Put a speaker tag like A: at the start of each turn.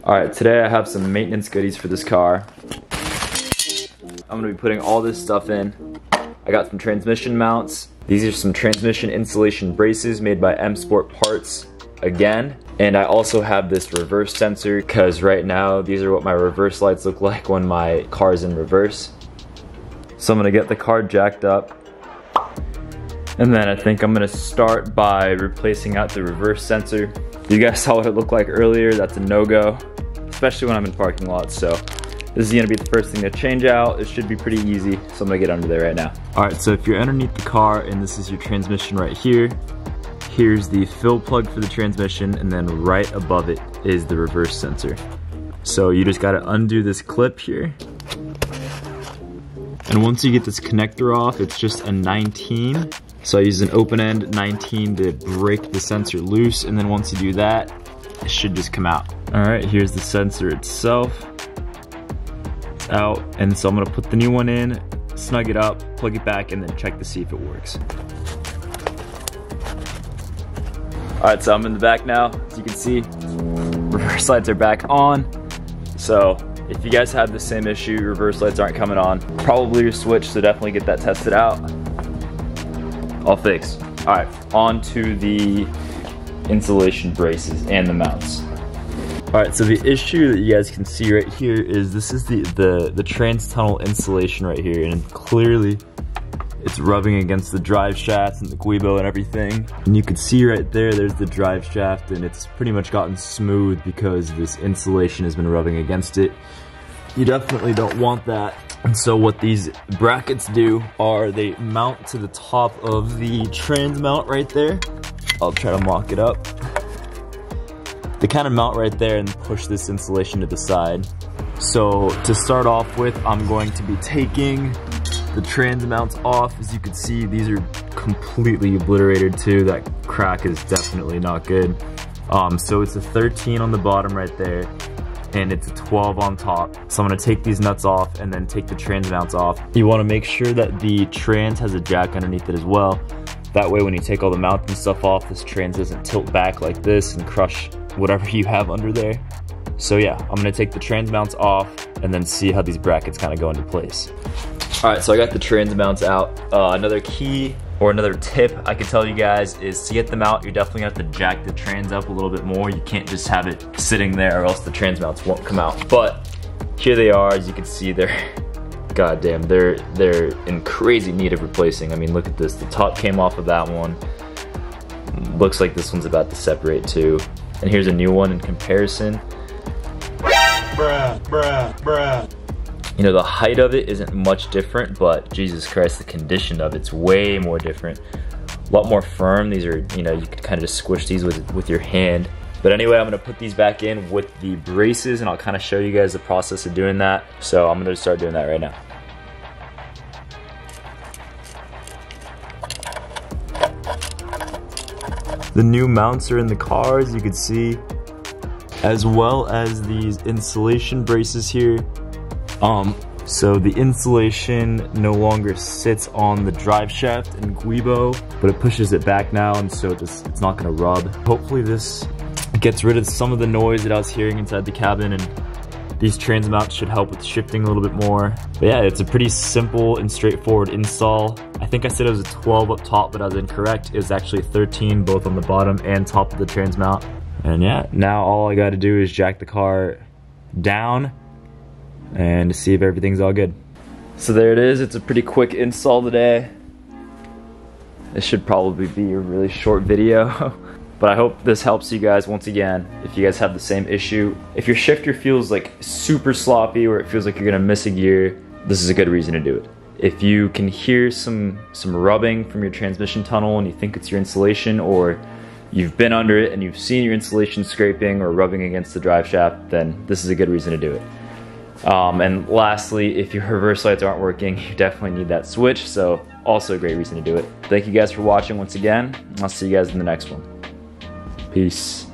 A: Alright, today I have some maintenance goodies for this car. I'm gonna be putting all this stuff in. I got some transmission mounts. These are some transmission insulation braces made by M Sport Parts again. And I also have this reverse sensor because right now these are what my reverse lights look like when my car is in reverse. So I'm gonna get the car jacked up. And then I think I'm gonna start by replacing out the reverse sensor. You guys saw what it looked like earlier. That's a no-go, especially when I'm in parking lots. So this is gonna be the first thing to change out. It should be pretty easy, so I'm gonna get under there right now. All right, so if you're underneath the car and this is your transmission right here, here's the fill plug for the transmission, and then right above it is the reverse sensor. So you just gotta undo this clip here. And once you get this connector off, it's just a 19. So I use an open end 19 to break the sensor loose, and then once you do that, it should just come out. All right, here's the sensor itself. It's out, and so I'm gonna put the new one in, snug it up, plug it back, and then check to see if it works. All right, so I'm in the back now. As you can see, reverse lights are back on. So if you guys have the same issue, reverse lights aren't coming on, probably your switch, so definitely get that tested out. All fixed. All right, on to the insulation braces and the mounts. All right, so the issue that you guys can see right here is this is the trans tunnel insulation right here, and clearly it's rubbing against the drive shafts and the guibo and everything. And you can see right there, there's the drive shaft, and it's pretty much gotten smooth because this insulation has been rubbing against it. You definitely don't want that. And so what these brackets do are they mount to the top of the trans mount right there. I'll try to mock it up. They kind of mount right there and push this insulation to the side. So to start off with, I'm going to be taking the trans mounts off. As you can see, these are completely obliterated too. That crack is definitely not good. So it's a 13 on the bottom right there, and it's a 12 on top. So I'm gonna take these nuts off and then take the trans mounts off. You wanna make sure that the trans has a jack underneath it as well. That way when you take all the mounts and stuff off, this trans doesn't tilt back like this and crush whatever you have under there. So yeah, I'm gonna take the trans mounts off and then see how these brackets kind of go into place. All right, so I got the trans mounts out. Another key or another tip I could tell you guys is to get them out, you're definitely gonna have to jack the trans up a little bit more. You can't just have it sitting there or else the trans mounts won't come out. But here they are. As you can see, goddamn, they're in crazy need of replacing. I mean, look at this. The top came off of that one. Looks like this one's about to separate too. And here's a new one in comparison. Bruh. You know, the height of it isn't much different, but Jesus Christ, the condition of it's way more different. A lot more firm. These are, you know, you can kind of just squish these with your hand. But anyway, I'm gonna put these back in with the braces, and I'll kind of show you guys the process of doing that. So I'm gonna start doing that right now. The new mounts are in the car, as you can see, as well as these insulation braces here. So the insulation no longer sits on the drive shaft and guibo, but it pushes it back now, and so it's not gonna rub. Hopefully this gets rid of some of the noise that I was hearing inside the cabin, and these trans mounts should help with shifting a little bit more. But yeah, it's a pretty simple and straightforward install. I think I said it was a 12 up top, but I was incorrect. It was actually 13, both on the bottom and top of the trans mount. And yeah, now all I gotta do is jack the car down and see if everything's all good. So there it is. It's a pretty quick install today. This should probably be a really short video. But I hope this helps you guys. Once again, if you guys have the same issue, if your shifter feels like super sloppy or it feels like you're gonna miss a gear, this is a good reason to do it. If you can hear some rubbing from your transmission tunnel and you think it's your insulation, or you've been under it and you've seen your insulation scraping or rubbing against the drive shaft, then this is a good reason to do it. And lastly, if your reverse lights aren't working, you definitely need that switch, so also a great reason to do it. Thank you guys for watching once again. I'll see you guys in the next one. Peace.